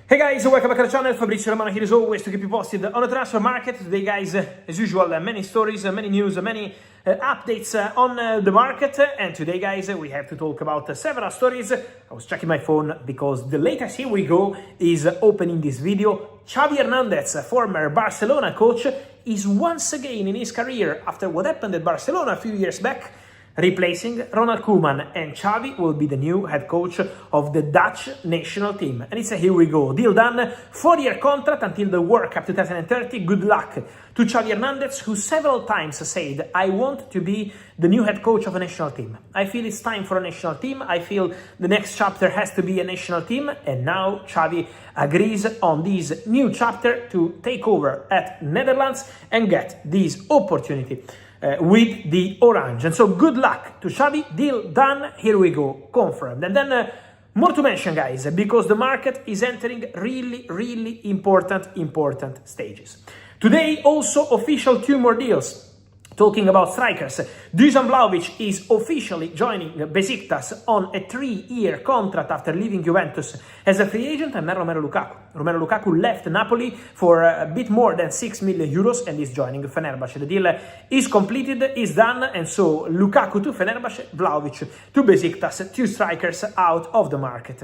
Hey guys, welcome back to the channel. Fabrizio Romano here as always to keep you posted on the transfer market. Today guys, as usual, many stories, many news, many updates on the market. And today guys, we have to talk about several stories. I was checking my phone because the latest Here We Go is opening this video. Xavi Hernandez, former Barcelona coach, is once again in his career after what happened at Barcelona a few years back, replacing Ronald Koeman, and Xavi will be the new head coach of the Dutch national team. And it's a Here We Go. Deal done, 4-year contract until the World Cup 2030. Good luck to Xavi Hernandez, who several times said, I want to be the new head coach of a national team. I feel it's time for a national team. I feel the next chapter has to be a national team. And now Xavi agrees on this new chapter to take over at Netherlands and get this opportunity with the Orange. And so good luck to Xavi. Deal done. Here we go. Confirmed. And then more to mention, guys, because the market is entering really important stages. Today, also official 2 more deals. Talking about strikers, Dusan Vlahovic is officially joining Besiktas on a 3-year contract after leaving Juventus as a free agent, and then Romelu Lukaku. Romelu Lukaku left Napoli for a bit more than 6 million euros and is joining Fenerbahce. The deal is completed, is done, and so Lukaku to Fenerbahce, Vlahovic to Besiktas, 2 strikers out of the market.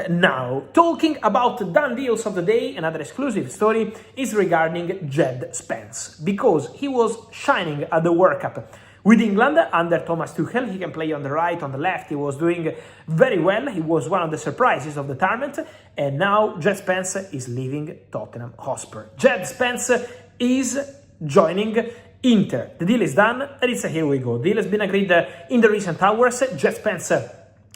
Now, talking about done deals of the day, another exclusive story is regarding Jed Spence, because he was shining at the World Cup with England under Thomas Tuchel. He can play on the right, on the left. He was doing very well. He was one of the surprises of the tournament. And now Jed Spence is leaving Tottenham Hotspur. Jed Spence is joining Inter. The deal is done, and it's a Here We Go. The deal has been agreed in the recent hours. Jed Spence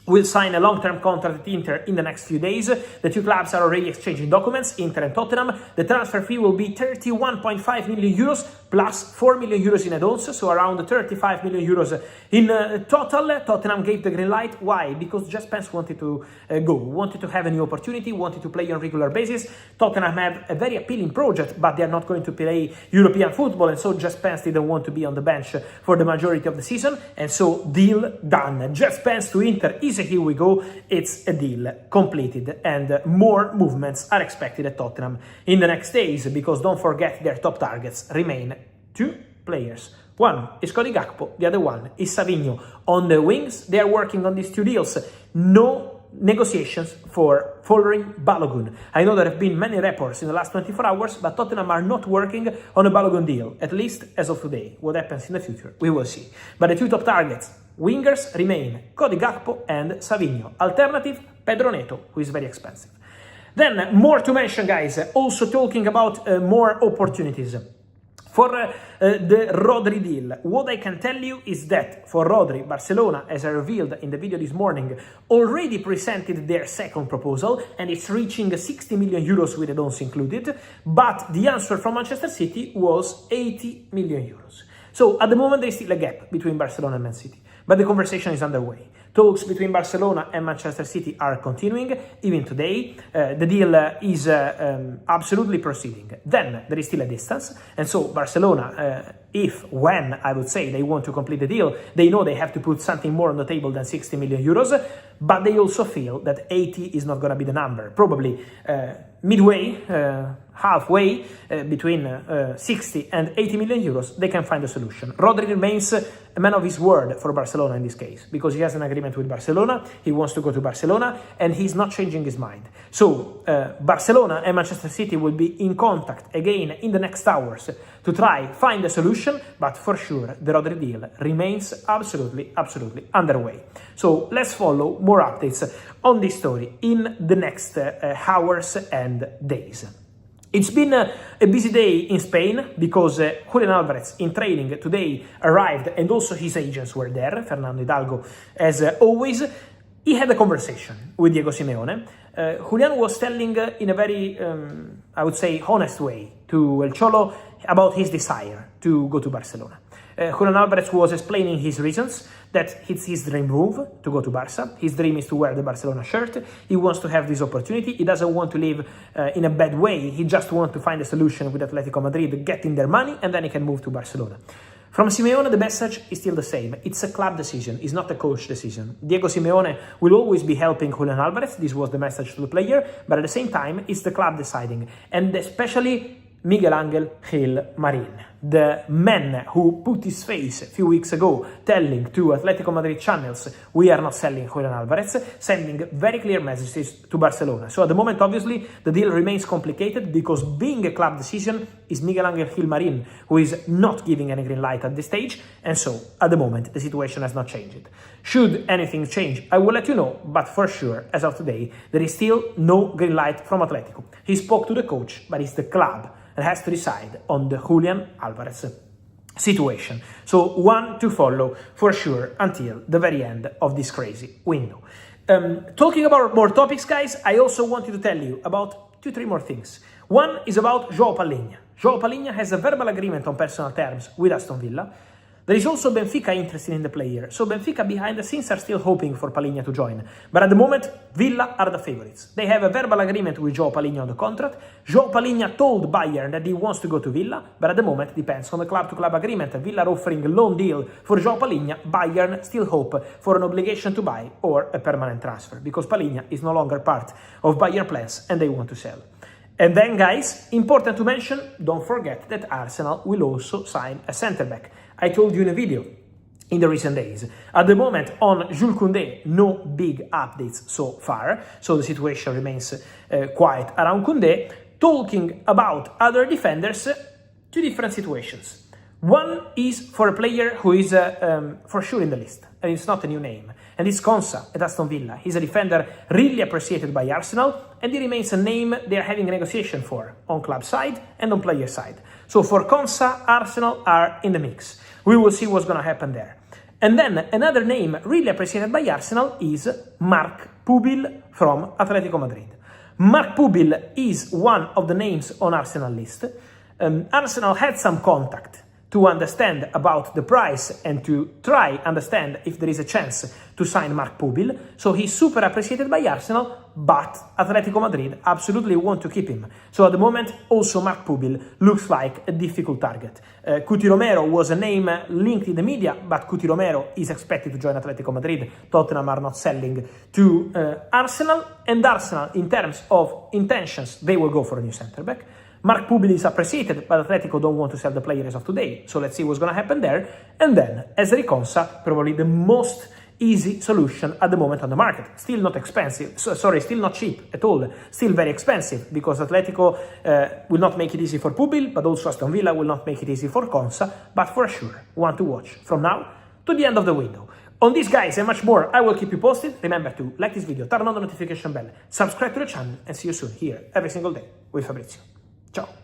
will sign a long-term contract at Inter in the next few days. The 2 clubs are already exchanging documents, Inter and Tottenham. The transfer fee will be 31.5 million euros plus 4 million euros in add-ons, so around 35 million euros in total. Tottenham gave the green light. Why? Because Jed Spence wanted to wanted to have a new opportunity, wanted to play on regular basis. Tottenham have a very appealing project, but they are not going to play European football, and so Jed Spence didn't want to be on the bench for the majority of the season, and so deal done. Jed Spence to Inter is a Here We Go. It's a deal completed, and more movements are expected at Tottenham in the next days, because don't forget their top targets remain 2 players. One is Gakpo, the other one is Savio. On the wings, they are working on these 2 deals. No negotiations for following Balogun. I know there have been many reports in the last 24 hours, but Tottenham are not working on a Balogun deal, at least as of today. What happens in the future, we will see. But the 2 top targets, wingers, remain Gakpo and Savio. Alternative, Pedro Neto, who is very expensive. Then, more to mention, guys, also talking about more opportunities. For the Rodri deal, what I can tell you is that for Rodri, Barcelona, as I revealed in the video this morning, already presented their second proposal, and it's reaching 60 million euros with add-ons included, but the answer from Manchester City was 80 million euros. So at the moment there is still a gap between Barcelona and Man City, but the conversation is underway. Talks between Barcelona and Manchester City are continuing, even today. The deal is absolutely proceeding. Then there is still a distance, and so Barcelona, when I would say they want to complete the deal, they know they have to put something more on the table than 60 million euros, but they also feel that 80 is not going to be the number. Probably midway, halfway between 60 and 80 million euros, they can find a solution. Rodri remains a man of his word for Barcelona in this case, because he has an agreement with Barcelona, he wants to go to Barcelona, and he's not changing his mind. So Barcelona and Manchester City will be in contact again in the next hours to try find a solution, but for sure the Rodri deal remains absolutely underway. So let's follow more updates on this story in the next hours and days. It's been a busy day in Spain because Julián Alvarez in training today arrived, and also his agents were there, Fernando Hidalgo as always. He had a conversation with Diego Simeone. Julián was telling in a very, I would say, honest way to El Cholo about his desire to go to Barcelona. Julián Alvarez was explaining his reasons, that it's his dream move to go to Barca. His dream is to wear the Barcelona shirt. He wants to have this opportunity. He doesn't want to live in a bad way. He just wants to find a solution with Atletico Madrid, getting their money, and then he can move to Barcelona. From Simeone, the message is still the same. It's a club decision, it's not a coach decision. Diego Simeone will always be helping Julián Álvarez. This was the message to the player, but at the same time, it's the club deciding. And especially Miguel Ángel Gil Marín, the man who put his face a few weeks ago telling to Atletico Madrid channels, we are not selling Julián Álvarez, sending very clear messages to Barcelona. So at the moment, obviously, the deal remains complicated because being a club decision is Miguel Ángel Gil Marín, who is not giving any green light at this stage. And so at the moment, the situation has not changed. Should anything change, I will let you know, but for sure, as of today, there is still no green light from Atletico. He spoke to the coach, but it's the club that has to decide on the Julián Álvarez situation. So one to follow for sure until the very end of this crazy window. Talking about more topics, guys, I also wanted to tell you about 2-3 more things. One is about João Palhinha. João Palhinha has a verbal agreement on personal terms with Aston Villa. There is also Benfica interested in the player, so Benfica behind the scenes are still hoping for Palhinha to join. But at the moment, Villa are the favorites. They have a verbal agreement with João Palhinha on the contract. João Palhinha told Bayern that he wants to go to Villa, but at the moment it depends on the club-to-club agreement. Villa are offering a loan deal for João Palhinha. Bayern still hope for an obligation to buy or a permanent transfer, because Palhinha is no longer part of Bayern plans and they want to sell. And then, guys, important to mention, don't forget that Arsenal will also sign a centre-back. I told you in a video in the recent days. At the moment, on Jules Koundé, no big updates so far, so the situation remains quiet around Koundé. Talking about other defenders, 2 different situations. One is for a player who is for sure in the list, and it's not a new name, and it's Konsa at Aston Villa. He's a defender really appreciated by Arsenal, and he remains a name they are having a negotiation for, on club side and on player side. So for Konsa, Arsenal are in the mix. We will see what's going to happen there. And then another name really appreciated by Arsenal is Marc Pubill from Atletico Madrid. Marc Pubill is one of the names on Arsenal list. Arsenal had some contact to understand about the price and to try understand if there is a chance to sign Marc Pubill. So he's super appreciated by Arsenal, but Atletico Madrid absolutely want to keep him. So at the moment, also Marc Pubill looks like a difficult target. Cuti Romero was a name linked in the media, but Cuti Romero is expected to join Atletico Madrid. Tottenham are not selling to Arsenal, and Arsenal, in terms of intentions, they will go for a new centre-back. Marc Pubill is appreciated, but Atletico don't want to sell the player as of today, so let's see what's going to happen there. And then, Ezri Konsa, probably the most easy solution at the moment on the market. Still not expensive, still not cheap at all, still very expensive, because Atletico will not make it easy for Pubill, but also Aston Villa will not make it easy for Konsa, but for sure, one to watch from now to the end of the window. On these, guys, and much more, I will keep you posted. Remember to like this video, turn on the notification bell, subscribe to the channel, and see you soon here every single day with Fabrizio. Ciao.